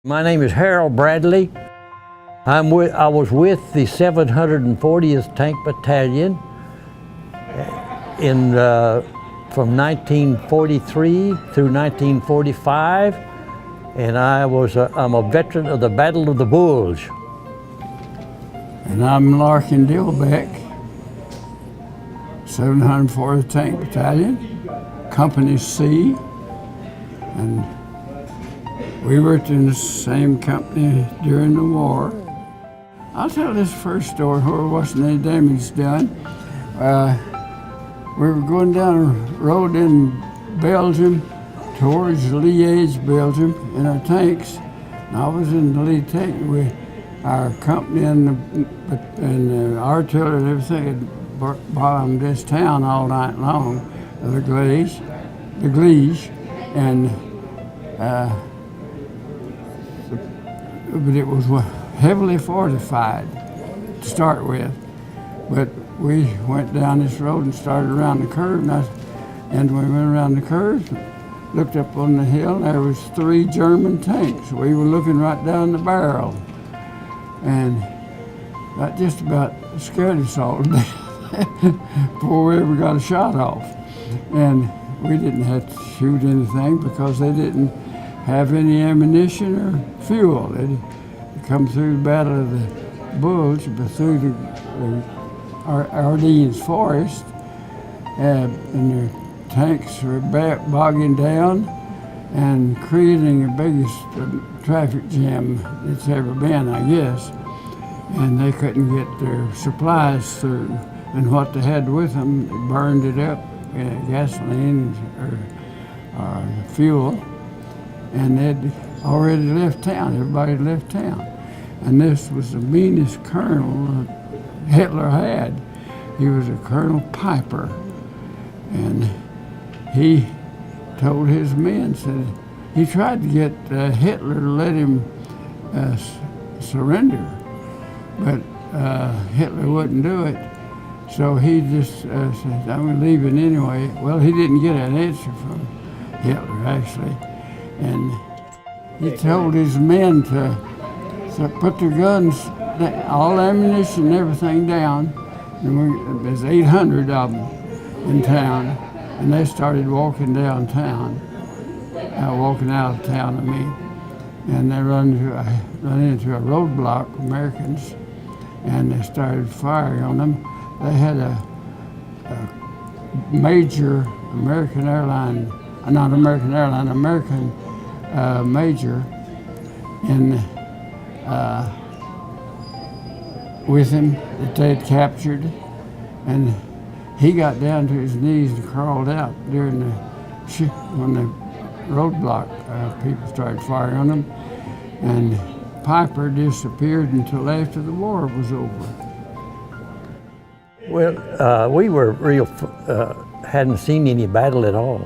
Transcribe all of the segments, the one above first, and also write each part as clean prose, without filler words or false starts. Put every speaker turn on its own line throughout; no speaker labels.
My name is Harold Bradley. I was with the 740th Tank Battalion from 1943 through 1945, and I'm a veteran of the Battle of the Bulge.
And I'm Larkin Dilbeck, 740th Tank Battalion, Company C, and we worked in the same company during the war. I'll tell this first story where there wasn't any damage done. We were going down a road in Belgium towards Liège, Belgium, in our tanks. And I was in the lead tank with our company and the artillery and everything had bombed this town all night long, the Liège, and but it was heavily fortified to start with. But we went down this road and started around the curve, and we went around the curve, looked up on the hill, and there was 3 German tanks. We were looking right down the barrel, and that just about scared us all to death before we ever got a shot off. And we didn't have to shoot anything because they didn't have any ammunition or fuel. They'd come through the Battle of the Bulge, but through the Ardennes forest, and their tanks were bogging down and creating the biggest traffic jam it's ever been, I guess. And they couldn't get their supplies through. And what they had with them, they burned it up, gasoline or fuel. And they'd already left town. Everybody had left town. And this was the meanest colonel Hitler had. He was a Colonel Piper. And he told his men, said, he tried to get Hitler to let him surrender, but Hitler wouldn't do it. So he just said, I'm leaving anyway. Well, he didn't get an answer from Hitler, actually. And he told his men to put their guns, all ammunition and everything down. And there's 800 of them in town. And they started walking downtown, walking out of town, I mean. And they run into a roadblock, Americans, and they started firing on them. They had a major American airline, not American airline, American major with him that they had captured, and he got down to his knees and crawled out when the roadblock people started firing on him, and Piper disappeared until after the war was over.
Well, we were hadn't seen any battle at all.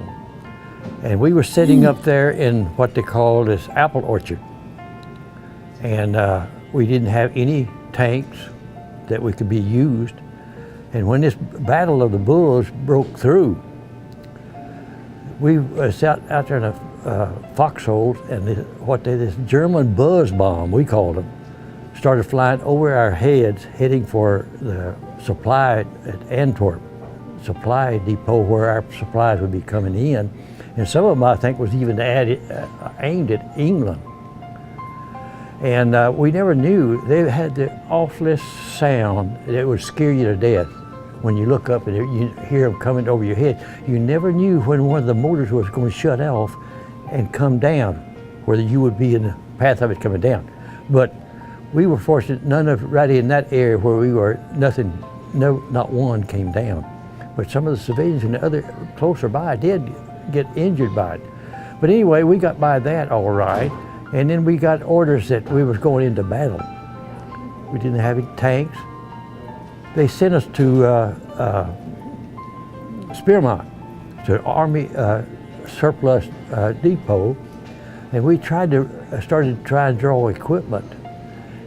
And we were sitting up there in what they call this apple orchard. And we didn't have any tanks that we could be used. And when this Battle of the Bulge broke through, we sat out there in a foxhole, and this German buzz bomb, we called them, started flying over our heads, heading for the supply at Antwerp, supply depot where our supplies would be coming in. And some of them, I think, was even aimed at England. And we never knew. They had the awfulest sound that would scare you to death. When you look up and you hear them coming over your head, you never knew when one of the motors was going to shut off and come down, whether you would be in the path of it coming down. But we were fortunate, right in that area where we were, not one came down. But some of the civilians in the other closer by did get injured by it. But anyway, we got by that all right. And then we got orders that we was going into battle. We didn't have any tanks. They sent us to Spearmont, to Army surplus depot, and we started trying to draw equipment.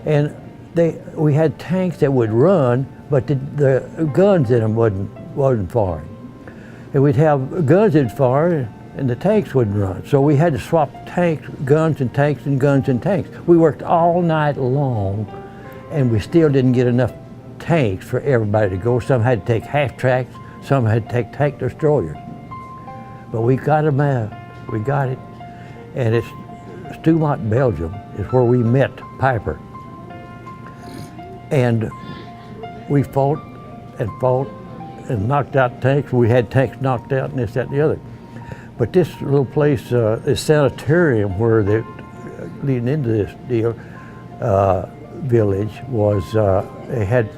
And we had tanks that would run, but the guns in them wasn't firing. And we'd have guns that fire, and the tanks wouldn't run. So we had to swap tanks, guns and tanks and guns and tanks. We worked all night long, and we still didn't get enough tanks for everybody to go. Some had to take half tracks, some had to take tank destroyers. But we got them out, we got it. And it's Stumont, Belgium, is where we met Piper. And we fought and knocked out tanks. We had tanks knocked out and this, that, and the other. But this little place, this sanitarium where they leading into this deal, village was, they had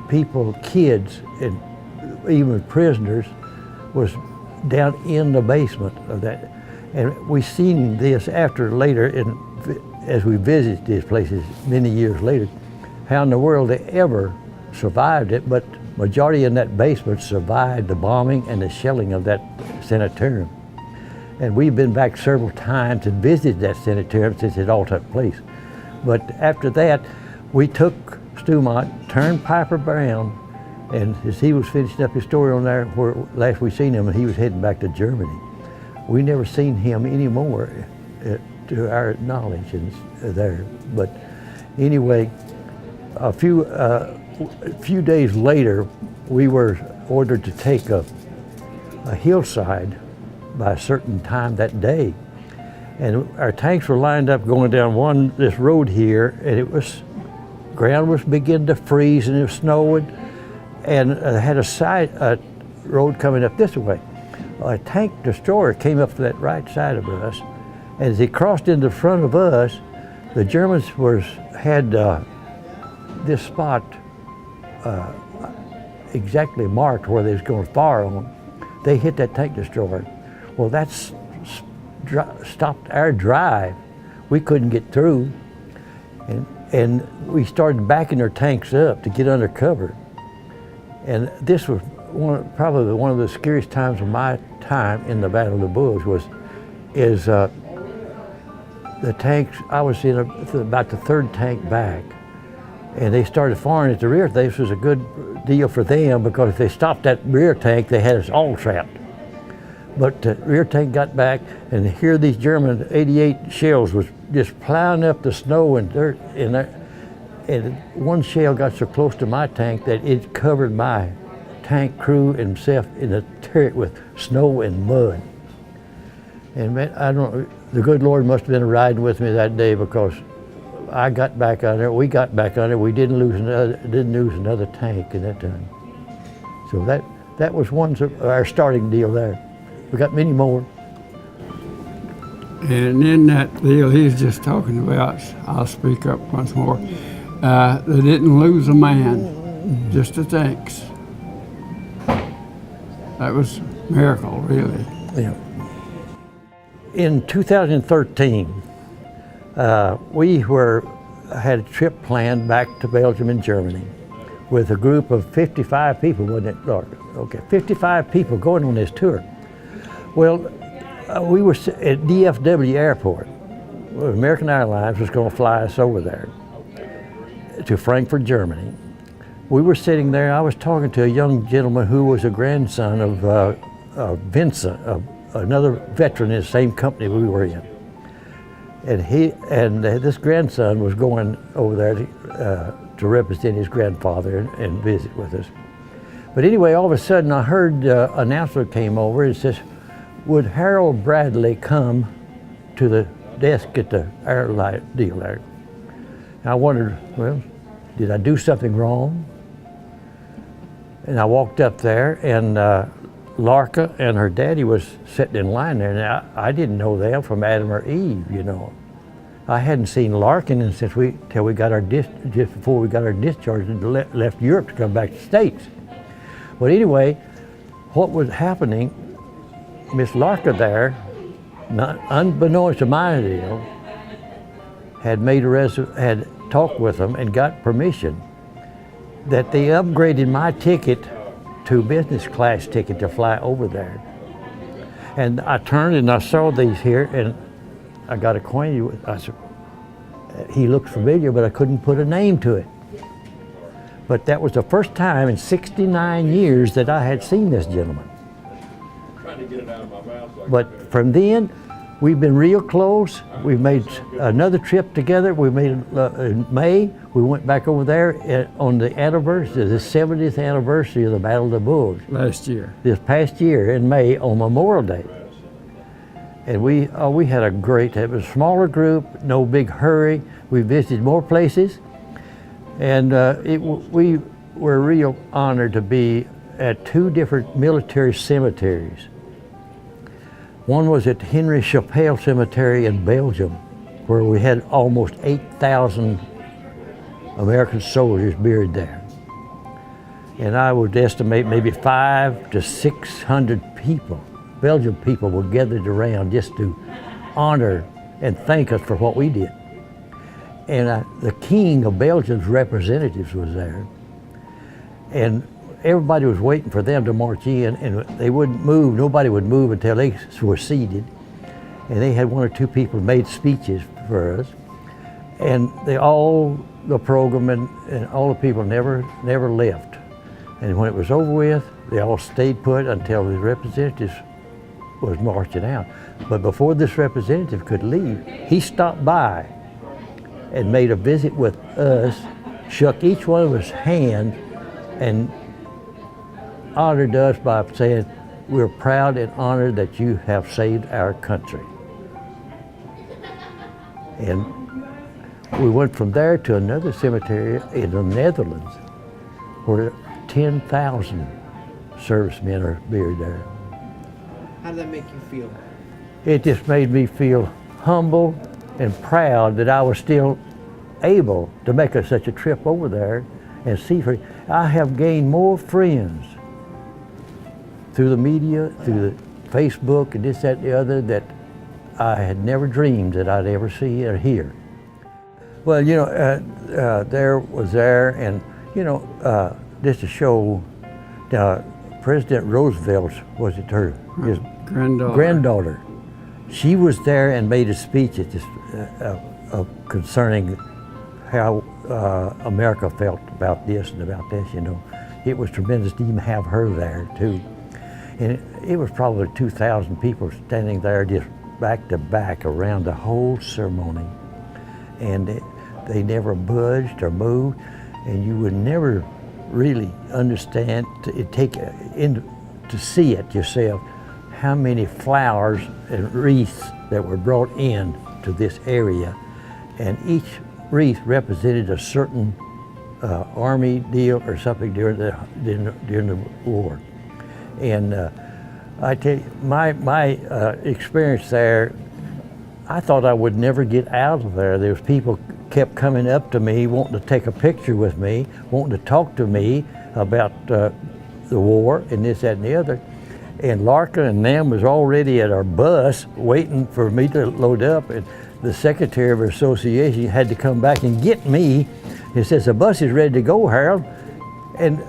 people, kids, and even prisoners was down in the basement of that. And we seen this later, as we visited these places many years later, how in the world they ever survived it, but majority in that basement survived the bombing and the shelling of that sanitarium. And we've been back several times and visited that sanitarium since it all took place. But after that, we took Stumont, turned Piper Brown, and as he was finishing up his story on there, where last we seen him, he was heading back to Germany. We never seen him anymore, to our knowledge, there. But anyway, a few days later, we were ordered to take a hillside by a certain time that day. And our tanks were lined up going down this road here, and ground was beginning to freeze and it was snowing, and had a road coming up this way. A tank destroyer came up to that right side of us. As he crossed into front of us, the Germans had this spot exactly marked where they was going to fire on. They hit that tank destroyer. Well, that's stopped our drive. We couldn't get through, and we started backing our tanks up to get under cover. And this was probably one of the scariest times of my time in the Battle of the Bulge is the tanks. I was in about the third tank back, and they started firing at the rear. This was a good deal for them, because if they stopped that rear tank, they had us all trapped. But the rear tank got back, and here these German 88 shells was just plowing up the snow and dirt in there. And one shell got so close to my tank that it covered my tank crew and himself in a turret with snow and mud. And man, the good Lord must have been riding with me that day, because I got back on there, we got back on there, we didn't lose another tank in that time. So that was our starting deal there. We got many more.
And in that deal he's just talking about, I'll speak up once more, they didn't lose a man, just the tanks. That was a miracle, really.
Yeah. In 2013, we had a trip planned back to Belgium and Germany with a group of 55 people, wasn't it, Larkin? Okay, 55 people going on this tour. Well, we were at DFW Airport. American Airlines was going to fly us over there to Frankfurt, Germany. We were sitting there. I was talking to a young gentleman who was a grandson of Vincent, another veteran in the same company we were in. And this grandson was going over there to represent his grandfather and visit with us. But anyway, all of a sudden I heard an announcer came over and says, would Harold Bradley come to the desk at the airline deal there? And I wondered, well, did I do something wrong? And I walked up there, and Larkin and her daddy was sitting in line there, and I didn't know them from Adam or Eve, you know. I hadn't seen Larkin just before we got our discharge and left Europe to come back to the States. But anyway, what was happening, Miss Larkin there, unbeknownst to my deal, had talked with them and got permission that they upgraded my ticket to business class ticket to fly over there. And I turned and I saw these here, and I got acquainted with. I said, he looked familiar, but I couldn't put a name to it. But that was the first time in 69 years that I had seen this gentleman.
trying to get it out of my mouth. So
But from then, we've been real close. We've made another trip together. We made in May. We went back over there on the anniversary, the 70th anniversary of the Battle of the Bulge.
Last year.
This past year in May on Memorial Day. And we had a great time. It was a smaller group, no big hurry. We visited more places. And we were real honored to be at 2 different military cemeteries. One was at Henry Chapelle Cemetery in Belgium, where we had almost 8,000 American soldiers buried there. And I would estimate maybe 500 to 600 people, Belgian people, were gathered around just to honor and thank us for what we did. And the King of Belgium's representatives was there. And everybody was waiting for them to march in, and they wouldn't move. Nobody would move until they were seated. And they had 1 or 2 people made speeches for us. And the program and all the people never left. And when it was over with, they all stayed put until the representatives was marching out. But before this representative could leave, he stopped by and made a visit with us, shook each one of us hand, and honored us by saying, "We're proud and honored that you have saved our country." And we went from there to another cemetery in the Netherlands, where 10,000 servicemen are buried there.
How did that make you feel?
It just made me feel humble and proud that I was still able to make such a trip over there and see. I have gained more friends through the media, through the Facebook and this, that, and the other, that I had never dreamed that I'd ever see or hear. Well, you know, there, and you know, just to show, President Roosevelt's, was it his granddaughter? She was there and made a speech at this, concerning how America felt about this and about this. You know, it was tremendous to even have her there too. And it was probably 2,000 people standing there just back to back around the whole ceremony. And they never budged or moved, and you would never really understand, to see it yourself, how many flowers and wreaths that were brought in to this area. And each wreath represented a certain army deal or something during the war. And I tell you, my experience there, I thought I would never get out of there. There was people kept coming up to me, wanting to take a picture with me, wanting to talk to me about the war and this, that, and the other. And Larkin and them was already at our bus waiting for me to load up. And the secretary of our association had to come back and get me. He says, "The bus is ready to go, Harold." And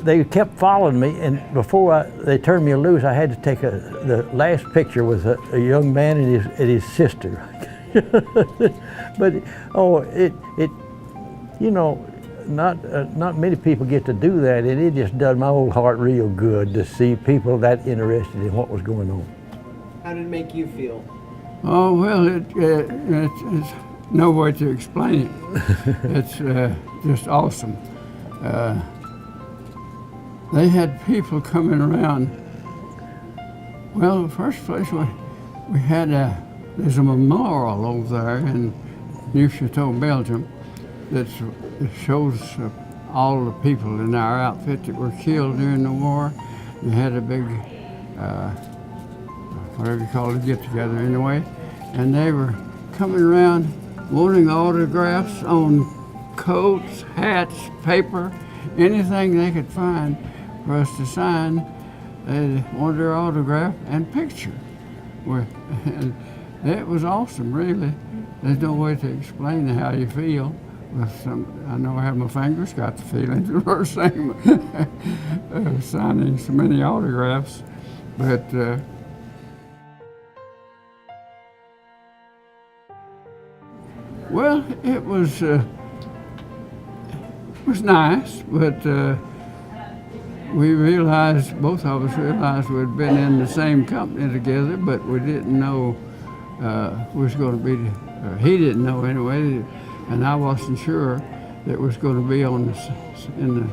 they kept following me, and before they turned me loose, I had to take the last picture with a young man and his sister. But you know, not many people get to do that, and it just done my old heart real good to see people that interested in what was going on.
How did it make you feel?
Oh, well, it's no way to explain it. It's just awesome. They had people coming around. Well, the first place we had there's a memorial over there in Neuchatel, Belgium, that shows all the people in our outfit that were killed during the war. They had a big, whatever you call it, get together anyway, and they were coming around wanting autographs on coats, hats, paper, anything they could find for us to sign. They wanted their autograph and picture. And it was awesome, really. There's no way to explain how you feel. I know I have my fingers got the feeling the first thing signing so many autographs, but well, it was nice, but we realized, both of us realized we'd been in the same company together, but we didn't know we was going to be, or he didn't know anyway, and I wasn't sure that was going to be on in the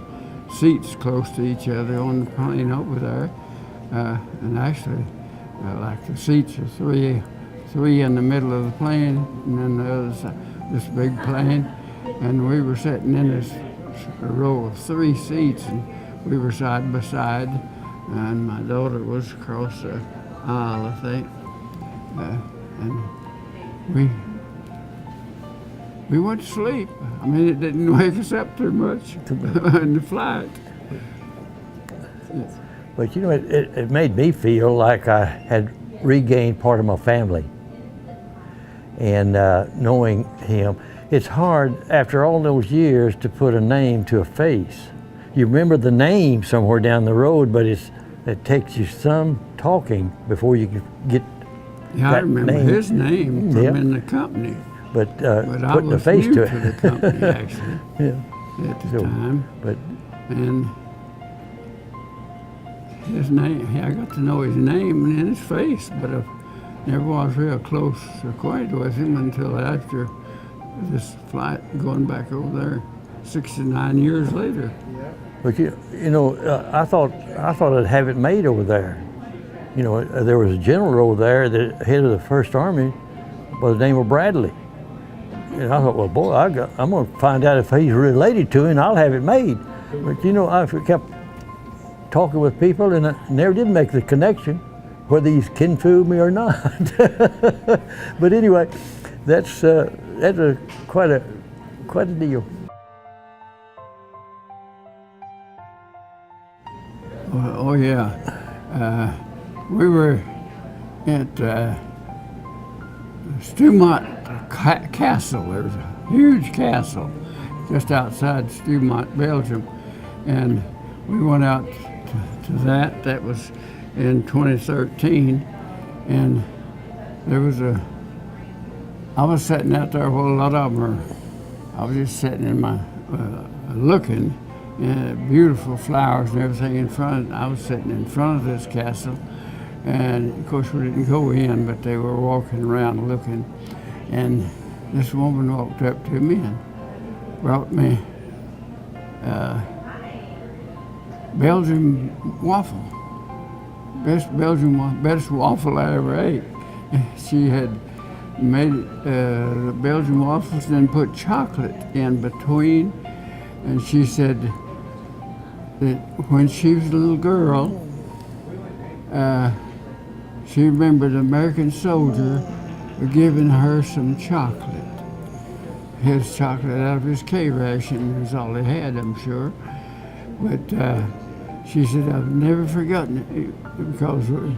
seats close to each other on the plane over there. And actually, like the seats are three in the middle of the plane, and then the other side, this big plane, and we were sitting in this row of 3 seats, and we were side by side, and my daughter was across the aisle, I think, and we went to sleep. I mean, it didn't wake us up too much in the flight.
But you know, it made me feel like I had regained part of my family. And knowing him, it's hard after all those years to put a name to a face. You remember the name somewhere down the road, but it takes you some talking before you can get
Yeah,
that
I remember
name.
his name from
Yeah.
in the company.
But
But I
putting a
was
face
new
to
to the
it.
company, actually,
Yeah.
at the
So,
time.
but
And his name, I got to know his name and his face, but I never was real close acquainted with him until after this flight going back over there 69 years later.
But you know, I thought I'd have it made over there. You know, there was a general over there, the head of the First Army, by the name of Bradley. And I thought, well, boy, I'm going to find out if he's related to him, and I'll have it made. But you know, I kept talking with people, and I never did make the connection, whether he's kin-fu me or not. But anyway, that's quite a deal.
Oh yeah, we were at Stewmont Castle. There's a huge castle just outside Stewmont, Belgium, and we went out to that. That was in 2013, and there was I was sitting out there while a lot of them were. I was just sitting in my looking. Beautiful flowers and everything in front. I was sitting in front of this castle, and of course we didn't go in, but they were walking around looking, and this woman walked up to me and brought me Belgian waffle. Best waffle I ever ate. She had made the Belgian waffles and then put chocolate in between, and she said that when she was a little girl, she remembered an American soldier giving her some chocolate. His chocolate out of his K ration was all he had, I'm sure. But she said, I've never forgotten it because we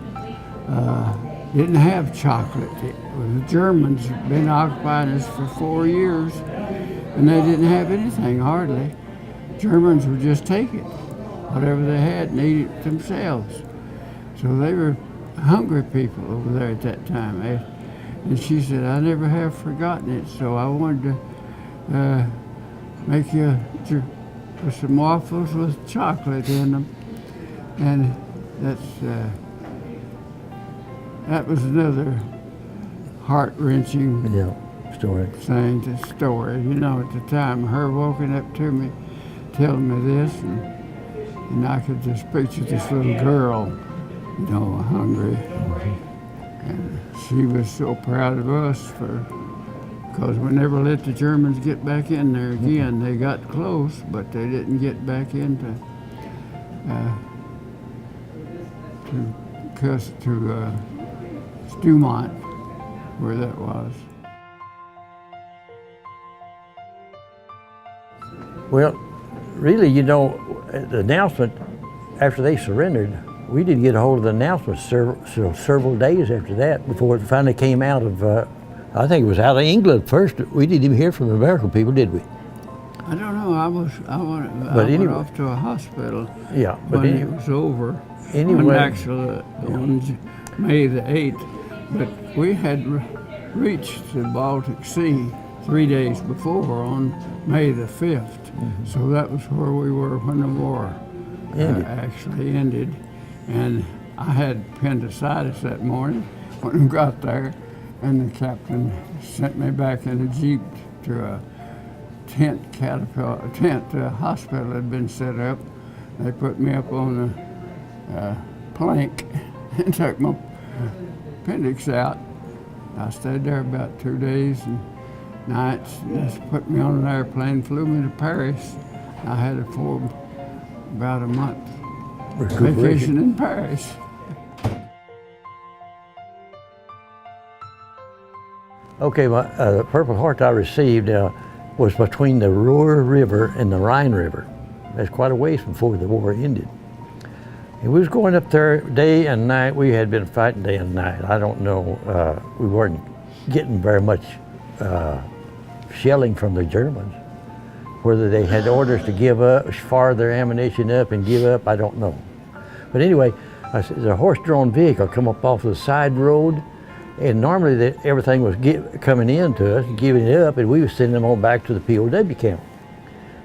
didn't have chocolate. The Germans had been occupying us for 4 years, and they didn't have anything, hardly. Germans would just take it, whatever they had, and eat it themselves. So they were hungry people over there at that time. And she said, I never have forgotten it, so I wanted to make you some waffles with chocolate in them. And that was another heart-wrenching
Story.
story. You know, at the time, her walking up to me, telling me this, and I could just picture this little girl, you know, hungry. And she was so proud of us because we never let the Germans get back in there again. They got close, but they didn't get back into to Stewmont, where that was.
Well, really, you know, the announcement after they surrendered, we didn't get a hold of the announcement several days after that before it finally came out of, I think it was out of England first. We didn't even hear from the American people, did we?
I don't know. I went
anyway,
off to a hospital.
Yeah, but
when it was over.
Anyway,
on May the 8th, but we had reached the Baltic Sea 3 days before on May the 5th. Mm-hmm. So that was where we were when the war actually ended. And I had appendicitis that morning when we got there, and the captain sent me back in a Jeep to a tent hospital that had been set up. They put me up on a plank and took my appendix out. I stayed there about 2 days and nights. Just put me on an airplane, flew me to Paris. I had it for about a month. Vacation in Paris.
Okay, the Purple Heart I received was between the Ruhr River and the Rhine River. That's quite a ways before the war ended. And we was going up there day and night. We had been fighting day and night. I don't know, we weren't getting very much shelling from the Germans. Whether they had orders to give up, fire their ammunition up and give up, I don't know. But anyway, a horse-drawn vehicle come up off the side road, and normally everything was coming in to us, giving it up, and we was sending them on back to the POW camp.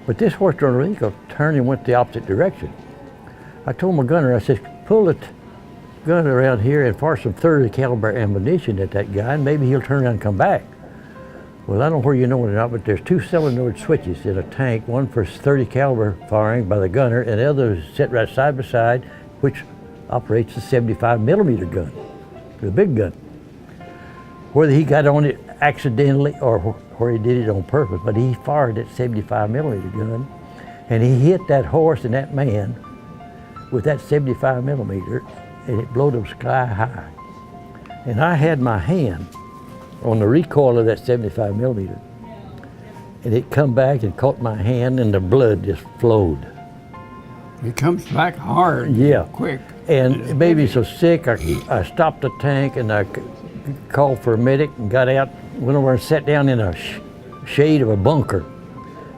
But this horse-drawn vehicle turned and went the opposite direction. I told my gunner, I said, pull the gun around here and fire some 30 caliber ammunition at that guy, and maybe he'll turn around and come back. Well, I don't know where you know it or not, but there's 2 solenoid switches in a tank, one for 30 caliber firing by the gunner, and the other is set right side by side, which operates the 75 millimeter gun, the big gun. Whether he got on it accidentally or where he did it on purpose, but he fired that 75 millimeter gun, and he hit that horse and that man with that 75 millimeter, and it blew them sky high. And I had my hand on the recoil of that 75 millimeter, and it come back and caught my hand, and the blood just flowed.
It comes back hard,
yeah,
quick.
And it made me so sick, I stopped the tank and I called for a medic and got out, went over and sat down in a shade of a bunker.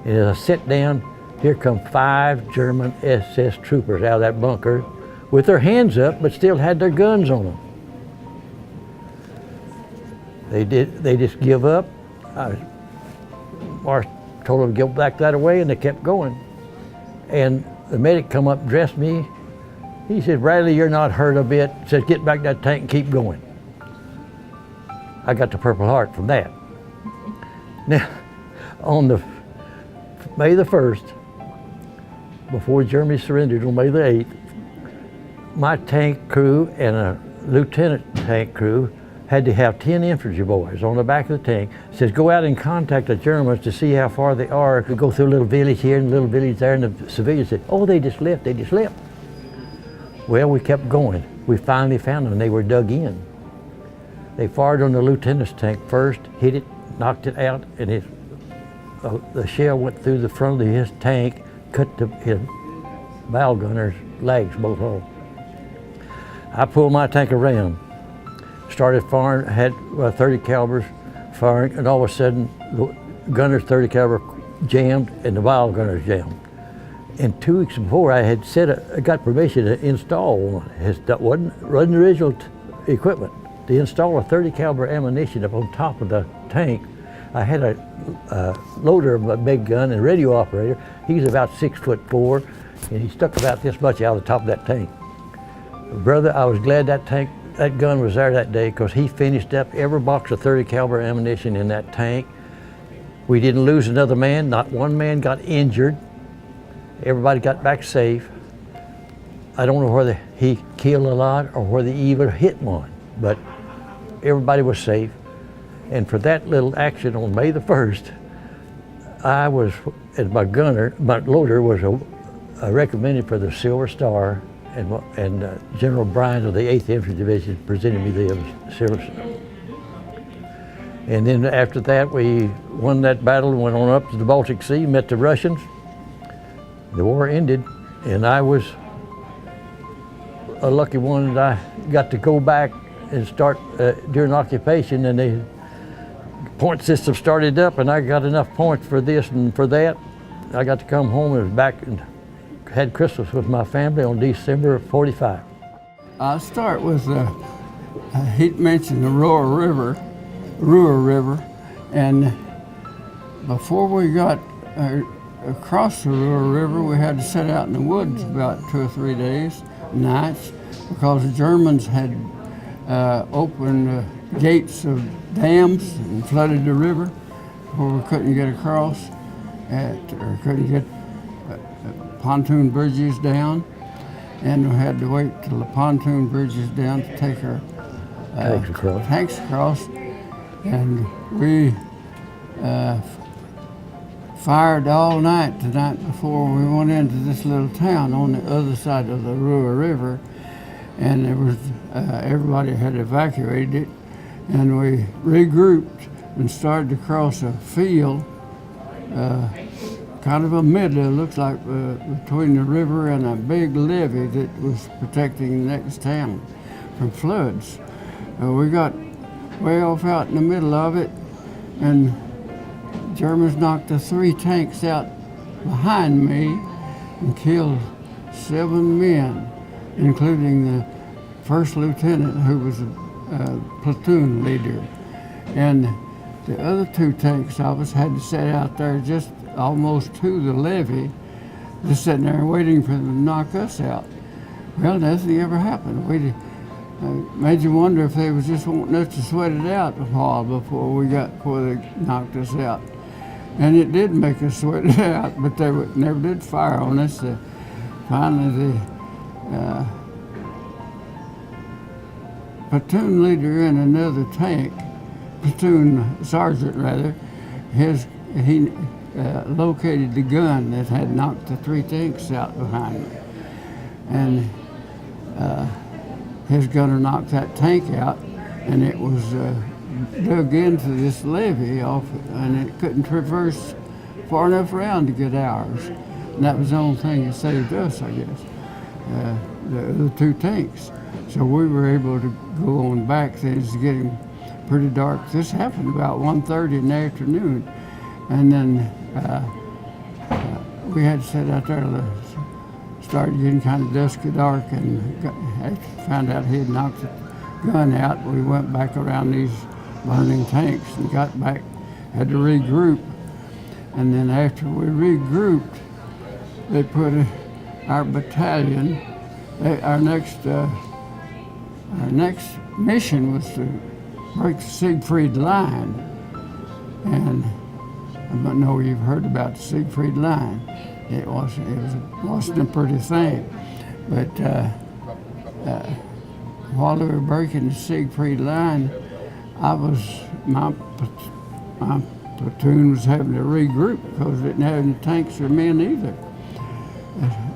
And as I sat down, here come 5 German SS troopers out of that bunker with their hands up, but still had their guns on them. They just give up. Marsh told them to go back that way, and they kept going. And the medic come up, dressed me. He said, "Bradley, you're not hurt a bit." He said, "Get back to that tank and keep going." I got the Purple Heart from that. Now, on the May the 1st, before Germany surrendered on May the 8th, my tank crew and a lieutenant tank crew had to have 10 infantry boys on the back of the tank. It says, go out and contact the Germans to see how far they are. Could go through a little village here and a little village there, and the civilians said, oh, they just left, they just left. Well, we kept going. We finally found them, they were dug in. They fired on the lieutenant's tank first, hit it, knocked it out, and the shell went through the front of his tank, cut his bow gunner's legs, both of them. I pulled my tank around, started firing, had 30 calibers firing, and all of a sudden the gunner's 30 caliber jammed and the bow gunner's jammed. And 2 weeks before I had got permission to install one. That wasn't original equipment. To install a 30 caliber ammunition up on top of the tank, I had a loader of a big gun and radio operator. He's about 6'4", and he stuck about this much out of the top of that tank. Brother, I was glad that gun was there that day, because he finished up every box of 30 caliber ammunition in that tank. We didn't lose another man. Not one man got injured. Everybody got back safe. I don't know whether he killed a lot or whether he even hit one, but everybody was safe. And for that little action on May the 1st, I was, as my loader was recommended for the Silver Star, and General Bryan of the 8th Infantry Division presented me the Silver Star. And then after that, we won that battle and went on up to the Baltic Sea, met the Russians. The war ended, and I was a lucky one that I got to go back and start during occupation, and the point system started up, and I got enough points for this and for that. I got to come home and was back and had Christmas with my family on December of '45.
I'll start with, he mentioned the Ruhr River, and before we got across the Ruhr River, we had to sit out in the woods about 2 or 3 days, nights, because the Germans had opened gates of dams and flooded the river where we couldn't get across, or couldn't get pontoon bridges down, and we had to wait till the pontoon bridges down to take our tanks across. And we fired all night the night before we went into this little town on the other side of the Ruhr River, and it was everybody had evacuated it, and we regrouped and started to cross a field, kind of a middle, it looks like, between the river and a big levee that was protecting the next town from floods. We got way off out in the middle of it, and Germans knocked the 3 tanks out behind me and killed 7 men, including the first lieutenant, who was a platoon leader. And the other 2 tanks of us had to sit out there just almost to the levee, just sitting there waiting for them to knock us out. Well, nothing ever happened. We made you wonder if they was just wanting us to sweat it out a while before they knocked us out. And it did make us sweat it out, but they never did fire on us. Finally, the platoon leader in another tank, platoon sergeant rather, he located the gun that had knocked the 3 tanks out behind me. And his gunner knocked that tank out, and it was dug into this levee off, and it couldn't traverse far enough around to get ours. And that was the only thing that saved us, I guess, the 2 tanks. So we were able to go on back. Things getting pretty dark. This happened about 1:30 in the afternoon, and then we had to sit out there. Started getting kind of dusky dark, and found out he had knocked the gun out. We went back around these burning tanks and got back, had to regroup. And then after we regrouped, they put our battalion, our next mission was to break the Siegfried Line. And I don't know if you've heard about the Siegfried Line. It wasn't a pretty thing, but while they were breaking the Siegfried Line, my platoon was having to regroup because it didn't have any tanks or men either.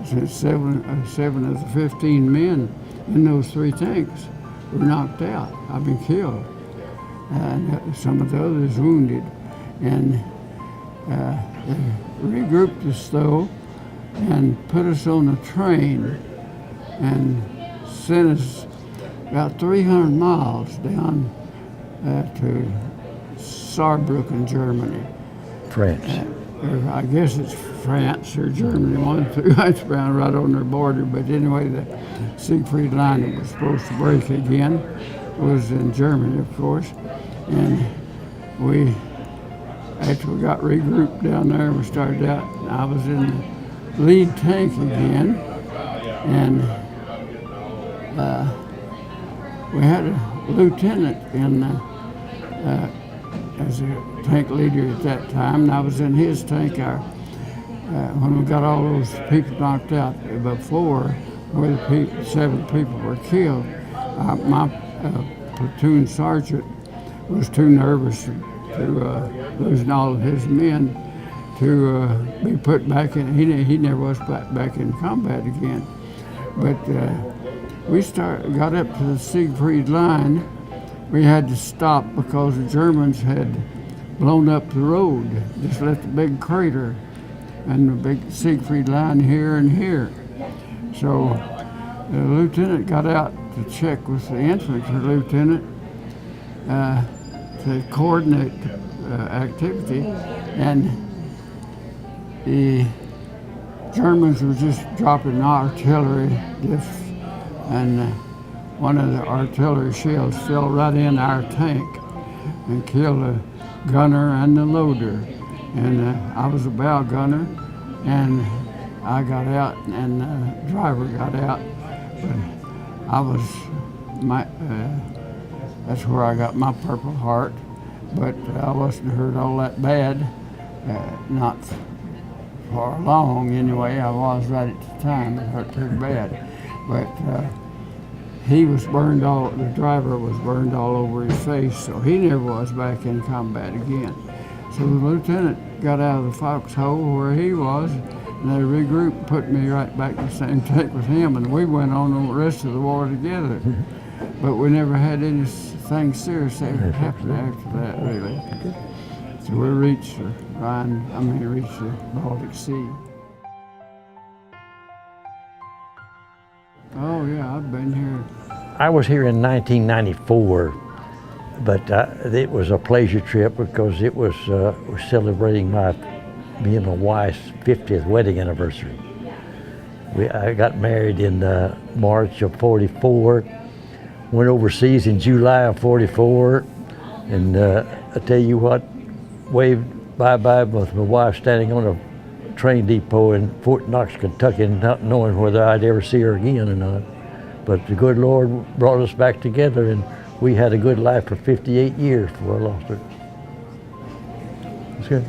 Since 7 of the 15 men in those 3 tanks were knocked out. I've been killed, and some of the others wounded, and they regrouped us though and put us on a train and sent us about 300 miles down to Saarbrücken, Germany.
France.
I guess it's France or Germany, one of the 2. It's around right on their border. But anyway, the Siegfried Line that was supposed to break again was in Germany, of course. And after we got regrouped down there, we started out. I was in the lead tank again, and we had a lieutenant as a tank leader at that time, and I was in his tank. When we got all those people knocked out before, where the 7 people were killed, my platoon sergeant was too nervous to losing all of his men to be put back in. He never was put back in combat again. But we got up to the Siegfried Line. We had to stop because the Germans had blown up the road, just left a big crater and the big Siegfried Line here and here. So the lieutenant got out to check with the infantry lieutenant to coordinate activity, and the Germans were just dropping artillery, and one of the artillery shells fell right in our tank and killed the gunner and the loader. And I was a bow gunner, and I got out, and the driver got out. But I was that's where I got my Purple Heart. But I wasn't hurt all that bad, not for long anyway. I was right at the time. It hurt pretty bad, but he was burned all. The driver was burned all over his face, so he never was back in combat again. So the lieutenant got out of the foxhole where he was, and they regrouped and put me right back in the same tank with him, and we went on the rest of the war together. But we never had anything serious ever happen after that, really. So we reached the reached the Baltic Sea. Oh yeah, I've been here.
I was here in 1994, but it was a pleasure trip because it was we're celebrating me and my wife's 50th wedding anniversary. I got married in March of '44, went overseas in July of '44, and I tell you what, waved bye-bye with my wife standing on a train depot in Fort Knox, Kentucky, not knowing whether I'd ever see her again or not. But the good Lord brought us back together, and we had a good life for 58 years before I lost her. That's good.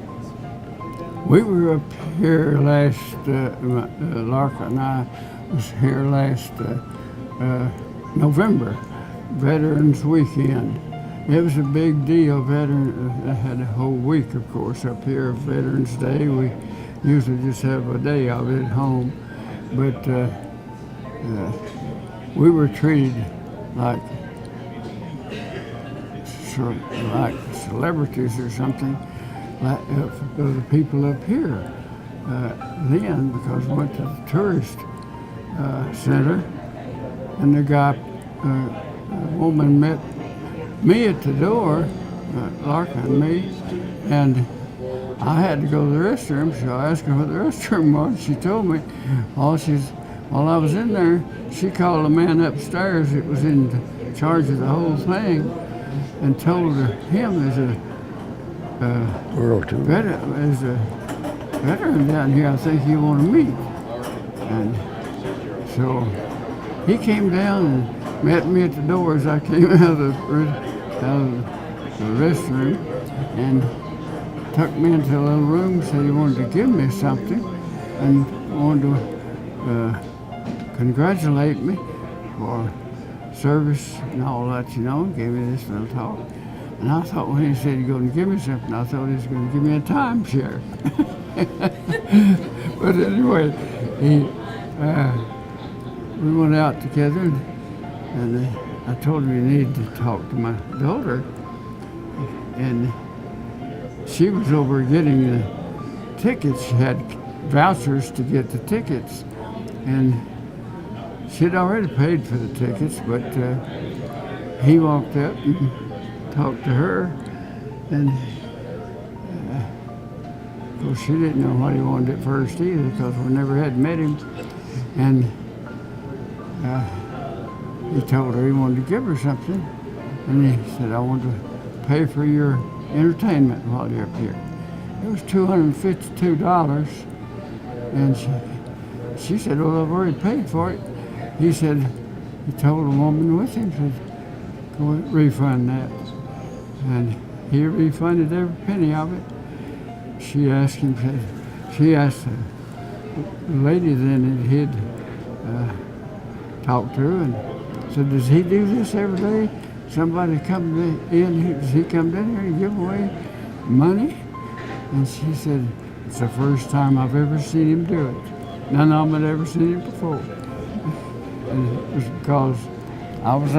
We were up here last, Larkin and I was here last November, Veterans Weekend. It was a big deal. I had a whole week, of course, up here, Veterans Day. We usually just have a day of it at home, but we were treated like celebrities or something, like the people up here then, because we went to the tourist center, and the guy, a woman met me at the door, Larkin and me, and I had to go to the restroom, so I asked her what the restroom was. She told me. While I was in there, she called a man upstairs that was in charge of the whole thing and told him there's a veteran down here I think you want to meet. And so he came down and met me at the door as I came out of the restroom, and took me into a little room, said he wanted to give me something and wanted to congratulate me for service and all that, gave me this little talk. And I thought when he said he's going to give me something, I thought he was going to give me a timeshare. But anyway, we went out together, and I told him he needed to talk to my daughter. And she was over getting the tickets. She had vouchers to get the tickets. And she'd already paid for the tickets, but he walked up and talked to her, and of course she didn't know what he wanted at first either, because we never had met him. And he told her he wanted to give her something, and he said, I want to pay for your entertainment while you're up here. It was $252, and she said, well, I've already paid for it. He said, he told a woman with him, said, go refund that. And he refunded every penny of it. She asked him, she asked the lady then that he'd talked to her and said, does he do this every day? Somebody come in, does he come down here and give away money? And she said, it's the first time I've ever seen him do it. None of them had ever seen him before. And it was because I was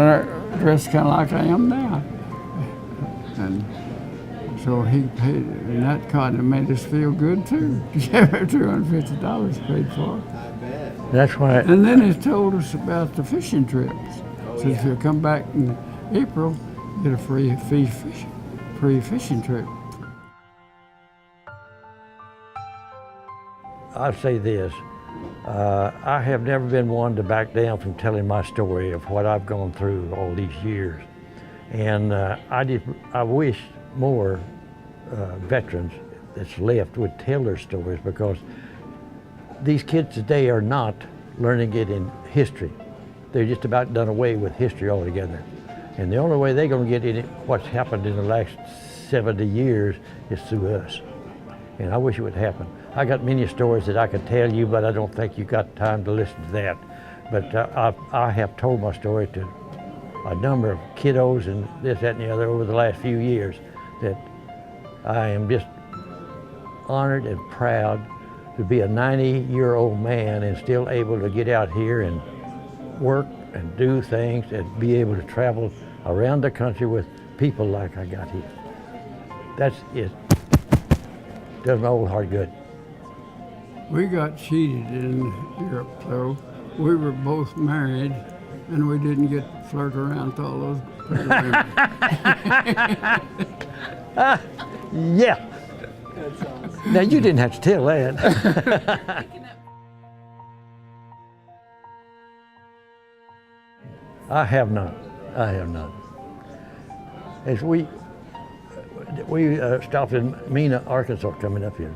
dressed kind of like I am now. And so he paid, and that kind of made us feel good too. $250 paid for it.
I bet.
That's why.
And then he told us about the fishing trips. So if you come back in April, get a free fishing trip.
I'll say this, I have never been one to back down from telling my story of what I've gone through all these years. And I wish more veterans that's left would tell their stories, because these kids today are not learning it in history. They're just about done away with history altogether. And the only way they're going to get in what's happened in the last 70 years is through us. And I wish it would happen. I got many stories that I could tell you, but I don't think you got time to listen to that. But I have told my story to a number of kiddos and this, that, and the other over the last few years, that I am just honored and proud to be a 90-year-old man and still able to get out here and work and do things and be able to travel around the country with people like I got here. That's it. Does my old heart good.
We got cheated in Europe, though. We were both married, and we didn't get to flirt around with all those pretty women.
Yeah.
That's awesome.
Now, you didn't have to tell that. I have not. I have not. As we stopped in Mena, Arkansas, coming up here,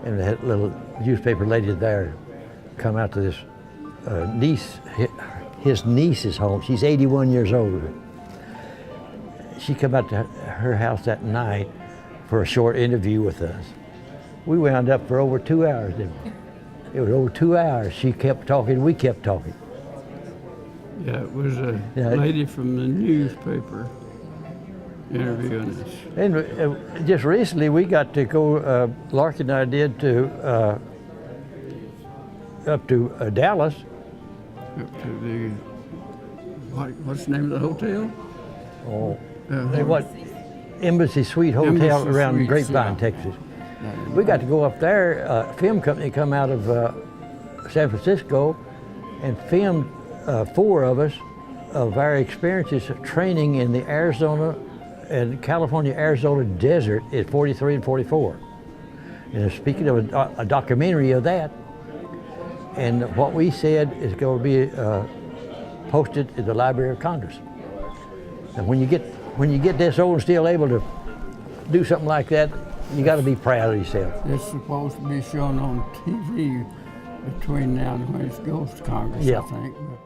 and that little newspaper lady there come out to this niece, his niece's home. She's 81 years old. She come out to her house that night for a short interview with us. We wound up for over 2 hours. It was over 2 hours. She kept talking, we kept talking.
Yeah, it was a lady from the newspaper interviewing us.
And just recently we got to go, Larkin and I did, to up to Dallas.
Up to the, what's the name of the hotel?
Oh, what? Embassy Suite Hotel
Embassy
around
Suites,
Grapevine,
yeah.
Texas. We got to go up there. A film company come out of San Francisco and filmed 4 of us of our experiences of training in the Arizona and California-Arizona desert at 43 and 44. And speaking of a documentary of that, and what we said is going to be posted at the Library of Congress. And when you get this old and still able to do something like that, you got to be proud of yourself.
It's supposed to be shown on TV between now and when it goes to Congress,
Yeah.
I think. But